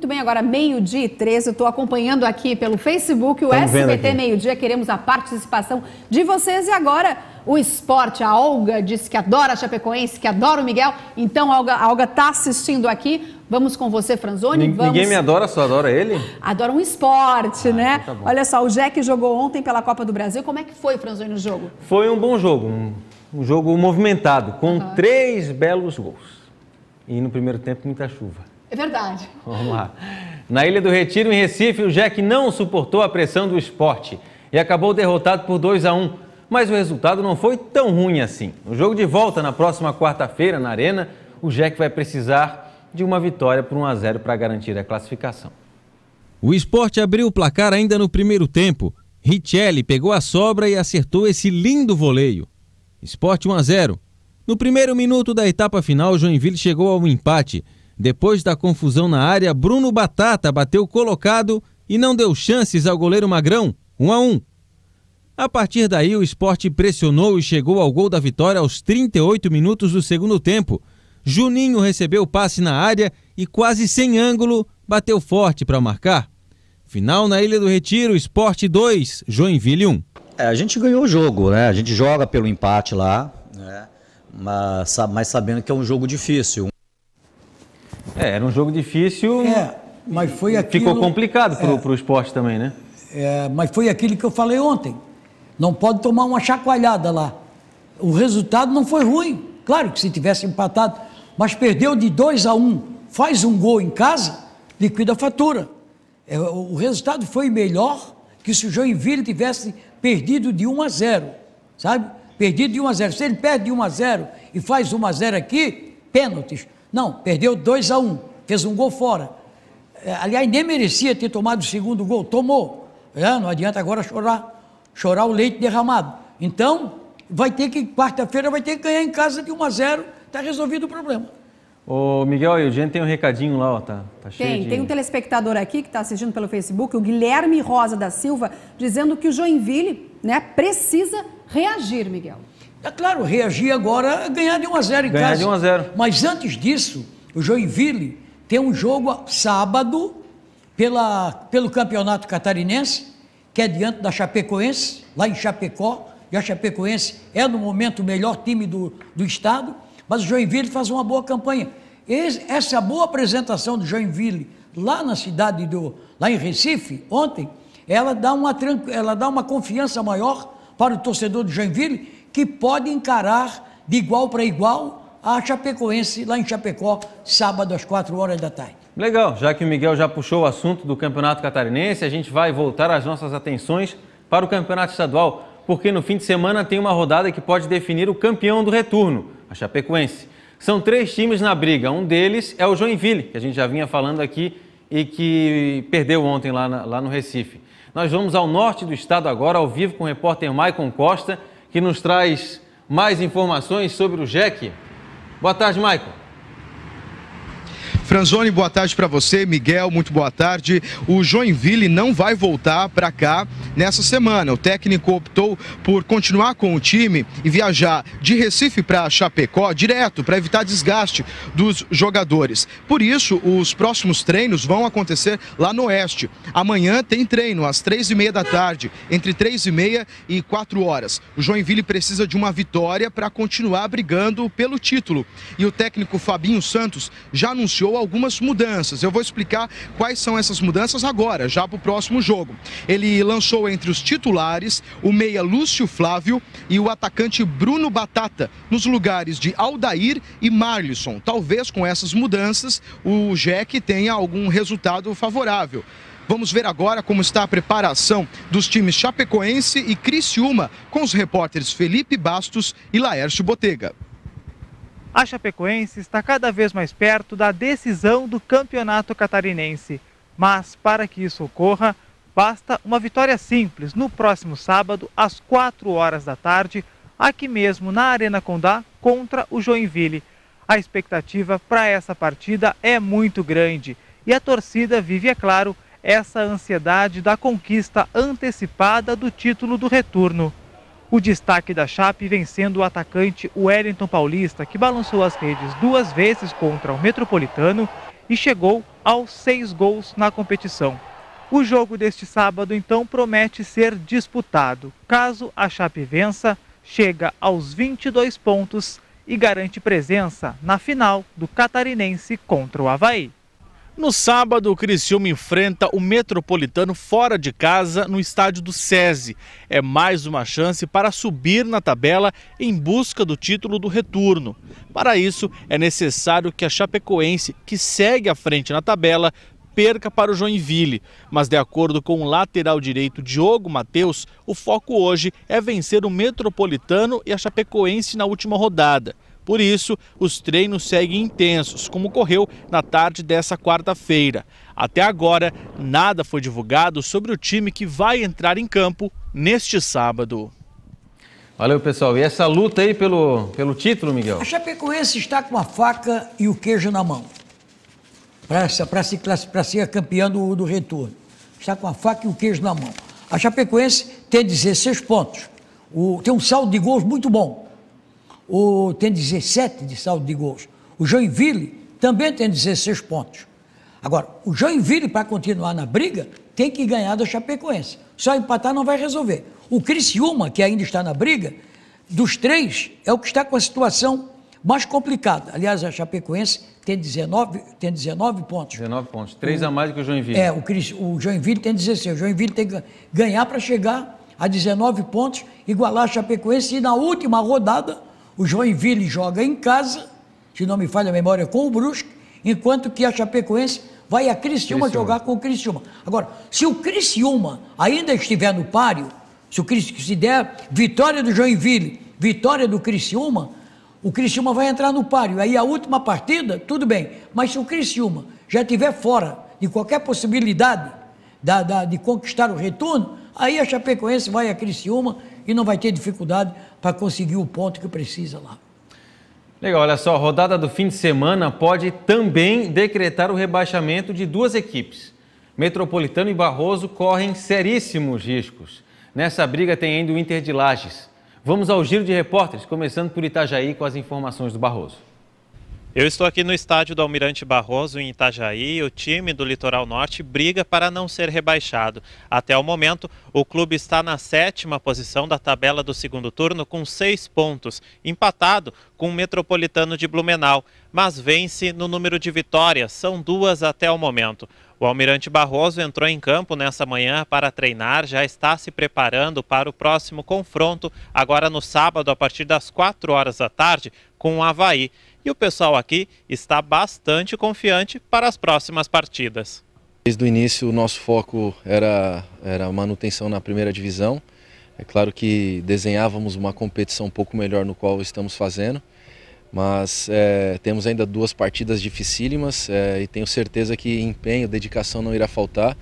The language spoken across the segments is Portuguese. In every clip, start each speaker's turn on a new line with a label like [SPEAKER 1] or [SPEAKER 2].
[SPEAKER 1] Muito bem, agora 12h13, eu estou acompanhando aqui pelo Facebook o SBT Meio-Dia, queremos a participação de vocês. E agora o esporte, a Olga disse que adora a Chapecoense, que adora o Miguel, então a Olga está assistindo aqui. Vamos com você, Franzoni.
[SPEAKER 2] Ninguém me adora, só adora ele?
[SPEAKER 1] Adora um esporte, né?
[SPEAKER 2] Então tá bom.
[SPEAKER 1] Olha só, o Jack jogou ontem pela Copa do Brasil. Como é que foi, Franzoni, o jogo?
[SPEAKER 2] Foi um bom jogo, um jogo movimentado, com 3 belos gols. E no primeiro tempo, muita chuva.
[SPEAKER 1] É verdade.
[SPEAKER 2] Vamos lá. Na Ilha do Retiro, em Recife, o Jack não suportou a pressão do Sport e acabou derrotado por 2-1. Mas o resultado não foi tão ruim assim. No jogo de volta, na próxima quarta-feira, na Arena, o Jack vai precisar de uma vitória por 1-0 para garantir a classificação.
[SPEAKER 3] O Sport abriu o placar ainda no primeiro tempo. Richelli pegou a sobra e acertou esse lindo voleio. Sport 1-0. No primeiro minuto da etapa final, o Joinville chegou ao empate. Depois da confusão na área, Bruno Batata bateu colocado e não deu chances ao goleiro Magrão, 1-1. A partir daí, o Sport pressionou e chegou ao gol da vitória aos 38 minutos do segundo tempo. Juninho recebeu o passe na área e, quase sem ângulo, bateu forte para marcar. Final na Ilha do Retiro, Sport 2, Joinville 1.
[SPEAKER 4] A gente ganhou o jogo, né? A gente joga pelo empate lá, né? Mas sabendo que é um jogo difícil.
[SPEAKER 2] Era um jogo difícil,
[SPEAKER 5] mas foi aquilo,
[SPEAKER 2] ficou complicado para o Sport também, né?
[SPEAKER 5] Mas foi aquilo que eu falei ontem. Não pode tomar uma chacoalhada lá. O resultado não foi ruim. Claro que se tivesse empatado, mas perdeu de 2-1, faz um gol em casa, liquida a fatura. O resultado foi melhor que se o Joinville tivesse perdido de 1-0, sabe? Perdido de 1-0. Se ele perde de 1-0 e faz 1-0 aqui, pênaltis. Não, perdeu 2-1, fez um gol fora. Aliás, nem merecia ter tomado o segundo gol, tomou. Não adianta agora chorar o leite derramado. Então, quarta-feira vai ter que ganhar em casa de 1-0, está resolvido o problema.
[SPEAKER 2] Ô Miguel, e o gente tem um recadinho lá, ó, tá cheio
[SPEAKER 1] Tem um telespectador aqui que está assistindo pelo Facebook, o Guilherme Rosa da Silva, dizendo que o Joinville, né, precisa reagir, Miguel.
[SPEAKER 5] É claro, reagir agora, ganhar de 1-0 em casa.
[SPEAKER 2] Ganhar de 1-0.
[SPEAKER 5] Mas antes disso, o Joinville tem um jogo sábado pelo Campeonato Catarinense, que é diante da Chapecoense, lá em Chapecó, e a Chapecoense é no momento o melhor time do estado, mas o Joinville faz uma boa campanha. Essa boa apresentação do Joinville lá na cidade, lá em Recife, ontem, ela dá uma confiança maior para o torcedor do Joinville, que pode encarar de igual para igual a Chapecoense lá em Chapecó, sábado às 4h da tarde.
[SPEAKER 2] Legal, já que o Miguel já puxou o assunto do Campeonato Catarinense, a gente vai voltar as nossas atenções para o Campeonato Estadual, porque no fim de semana tem uma rodada que pode definir o campeão do retorno, a Chapecoense. São 3 times na briga, um deles é o Joinville, que a gente já vinha falando aqui e que perdeu ontem lá no Recife. Nós vamos ao norte do estado agora, ao vivo com o repórter Maicon Costa, que nos traz mais informações sobre o Jack. Boa tarde, Maicon.
[SPEAKER 6] Franzoni, boa tarde para você. Miguel, muito boa tarde. O Joinville não vai voltar para cá nessa semana. O técnico optou por continuar com o time e viajar de Recife para Chapecó direto para evitar desgaste dos jogadores. Por isso, os próximos treinos vão acontecer lá no Oeste. Amanhã tem treino às 3h30 da tarde, entre 3h30 e 4h. O Joinville precisa de uma vitória para continuar brigando pelo título. E o técnico Fabinho Santos já anunciou algumas mudanças. Eu vou explicar quais são essas mudanças agora, já para o próximo jogo. Ele lançou entre os titulares o meia Lúcio Flávio e o atacante Bruno Batata, nos lugares de Aldair e Marlisson. Talvez com essas mudanças o Jack tenha algum resultado favorável. Vamos ver agora como está a preparação dos times Chapecoense e Criciúma, com os repórteres Felipe Bastos e Laércio Botega.
[SPEAKER 7] A Chapecoense está cada vez mais perto da decisão do Campeonato Catarinense. Mas, para que isso ocorra, basta uma vitória simples no próximo sábado, às 4h da tarde, aqui mesmo na Arena Condá, contra o Joinville. A expectativa para essa partida é muito grande e a torcida vive, é claro, essa ansiedade da conquista antecipada do título do retorno. O destaque da Chape vem sendo o atacante Wellington Paulista, que balançou as redes 2 vezes contra o Metropolitano e chegou aos 6 gols na competição. O jogo deste sábado, então, promete ser disputado. Caso a Chape vença, chega aos 22 pontos e garante presença na final do Catarinense contra o Avaí.
[SPEAKER 8] No sábado, o Criciúma enfrenta o Metropolitano fora de casa no estádio do SESI. É mais uma chance para subir na tabela em busca do título do retorno. Para isso, é necessário que a Chapecoense, que segue à frente na tabela, perca para o Joinville. Mas, de acordo com o lateral direito Diogo Matheus, o foco hoje é vencer o Metropolitano e a Chapecoense na última rodada. Por isso, os treinos seguem intensos, como ocorreu na tarde dessa quarta-feira. Até agora, nada foi divulgado sobre o time que vai entrar em campo neste sábado.
[SPEAKER 2] Valeu, pessoal. E essa luta aí pelo título, Miguel?
[SPEAKER 5] A Chapecoense está com a faca e o queijo na mão para ser campeão do retorno. Está com a faca e o queijo na mão. A Chapecoense tem 16 pontos. Tem um saldo de gols muito bom. Tem 17 de saldo de gols. O Joinville também tem 16 pontos. Agora, o Joinville, para continuar na briga, tem que ganhar da Chapecoense. Só empatar não vai resolver. O Criciúma, que ainda está na briga, dos 3, é o que está com a situação mais complicada. Aliás, a Chapecoense tem 19 pontos.
[SPEAKER 2] 19 pontos, 3 a mais do que o Joinville.
[SPEAKER 5] O Joinville tem 16. O Joinville tem que ganhar para chegar a 19 pontos, igualar a Chapecoense, e na última rodada o Joinville joga em casa, se não me falha a memória, com o Brusque, enquanto que a Chapecoense vai a Criciúma jogar com o Criciúma. Agora, se o Criciúma ainda estiver no páreo, se der vitória do Joinville, vitória do Criciúma, o Criciúma vai entrar no páreo. Aí a última partida, tudo bem. Mas se o Criciúma já estiver fora de qualquer possibilidade de conquistar o retorno, aí a Chapecoense vai a Criciúma e não vai ter dificuldade para conseguir o ponto que precisa lá.
[SPEAKER 2] Legal, olha só, a rodada do fim de semana pode também decretar o rebaixamento de 2 equipes. Metropolitano e Barroso correm seríssimos riscos. Nessa briga tem ainda o Inter de Lages. Vamos ao giro de repórteres, começando por Itajaí com as informações do Barroso.
[SPEAKER 9] Eu estou aqui no estádio do Almirante Barroso, em Itajaí. O time do Litoral Norte briga para não ser rebaixado. Até o momento, o clube está na 7ª posição da tabela do segundo turno com 6 pontos, empatado com o Metropolitano de Blumenau, mas vence no número de vitórias, são 2 até o momento. O Almirante Barroso entrou em campo nessa manhã para treinar, já está se preparando para o próximo confronto, agora no sábado, a partir das 4 horas da tarde, com o Avaí. E o pessoal aqui está bastante confiante para as próximas partidas.
[SPEAKER 10] Desde o início, o nosso foco era a manutenção na primeira divisão. É claro que desenhávamos uma competição um pouco melhor no qual estamos fazendo, mas temos ainda 2 partidas dificílimas e tenho certeza que empenho, dedicação não irá faltar.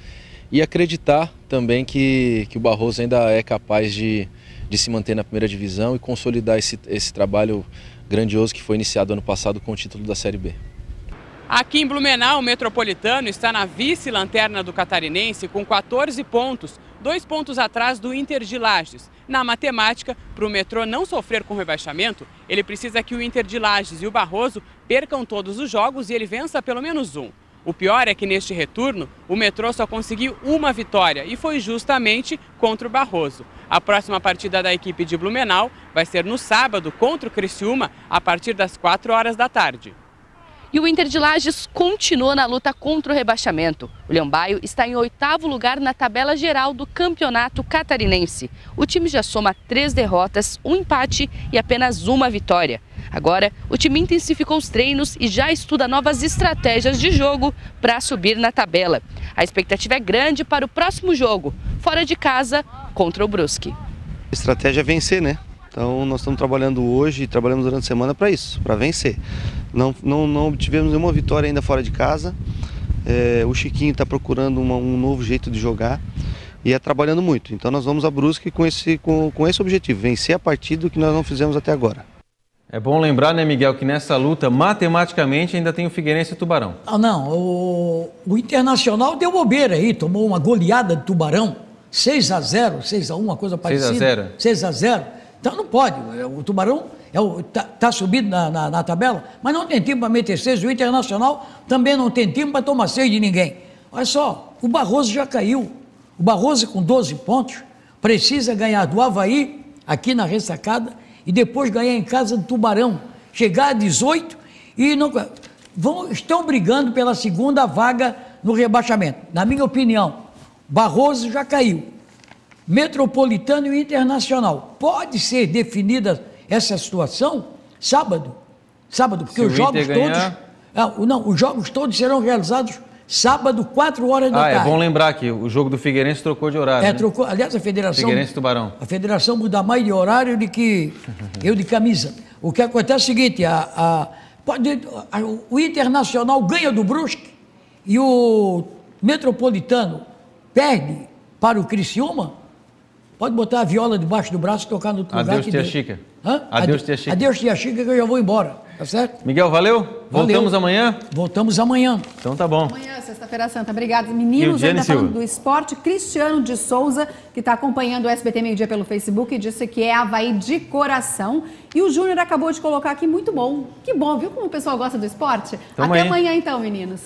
[SPEAKER 10] E acreditar também que o Barroso ainda é capaz de se manter na primeira divisão e consolidar esse trabalho grandioso que foi iniciado ano passado com o título da Série B.
[SPEAKER 11] Aqui em Blumenau, o Metropolitano está na vice-lanterna do Catarinense com 14 pontos, 2 pontos atrás do Inter de Lages. Na matemática, para o Metrô não sofrer com rebaixamento, ele precisa que o Inter de Lages e o Barroso percam todos os jogos e ele vença pelo menos 1. O pior é que neste retorno, o Metrô só conseguiu uma vitória e foi justamente contra o Barroso. A próxima partida da equipe de Blumenau vai ser no sábado contra o Criciúma, a partir das 4 horas da tarde.
[SPEAKER 12] E o Inter de Lages continua na luta contra o rebaixamento. O Leão Baio está em 8º lugar na tabela geral do Campeonato Catarinense. O time já soma 3 derrotas, 1 empate e apenas 1 vitória. Agora, o time intensificou os treinos e já estuda novas estratégias de jogo para subir na tabela. A expectativa é grande para o próximo jogo, fora de casa, contra o Brusque.
[SPEAKER 13] A estratégia é vencer, né? Então nós estamos trabalhando hoje e trabalhamos durante a semana para isso, para vencer. Não obtivemos nenhuma vitória ainda fora de casa. O Chiquinho está procurando um novo jeito de jogar e trabalhando muito. Então nós vamos a Brusque com esse objetivo, vencer a partida que nós não fizemos até agora.
[SPEAKER 2] É bom lembrar, né, Miguel, que nessa luta, matematicamente, ainda tem o Figueirense e o Tubarão.
[SPEAKER 5] O Internacional deu bobeira aí, tomou uma goleada de Tubarão, 6-0, 6-1, uma coisa parecida.
[SPEAKER 2] 6-0.
[SPEAKER 5] 6-0. Então não pode. O Tubarão Tá subido na tabela, mas não tem time para meter 6. O Internacional também não tem time para tomar 6 de ninguém. Olha só, o Barroso já caiu. O Barroso com 12 pontos precisa ganhar do Avaí, aqui na ressacada, e depois ganhar em casa do Tubarão. Chegar a 18 e não... estão brigando pela segunda vaga no rebaixamento. Na minha opinião, Barroso já caiu. Metropolitano e Internacional. Pode ser definida essa situação sábado, porque os jogos todos... os jogos todos serão realizados sábado, 4 horas da tarde.
[SPEAKER 2] É bom lembrar que o jogo do Figueirense trocou de horário. Né?
[SPEAKER 5] Trocou. Aliás, a federação...
[SPEAKER 2] Figueirense e Tubarão.
[SPEAKER 5] A federação muda mais de horário do que eu de camisa. O que acontece é o seguinte, o Internacional ganha do Brusque e o Metropolitano perde para o Criciúma, pode botar a viola debaixo do braço e tocar no lugar.
[SPEAKER 2] Adeus, tia Chica.
[SPEAKER 5] Adeus, tia Chica. Adeus, tia Chica, que eu já vou embora, tá certo?
[SPEAKER 2] Miguel, valeu? Voltamos amanhã?
[SPEAKER 5] Voltamos amanhã.
[SPEAKER 2] Então tá bom.
[SPEAKER 1] Amanhã, sexta-feira santa. Obrigada. Meninos, ainda falando do esporte, Cristiano de Souza, que está acompanhando o SBT Meio Dia pelo Facebook, disse que é Avaí de coração. E o Júnior acabou de colocar aqui, muito bom. Que bom, viu como o pessoal gosta do esporte? Até amanhã então, meninos.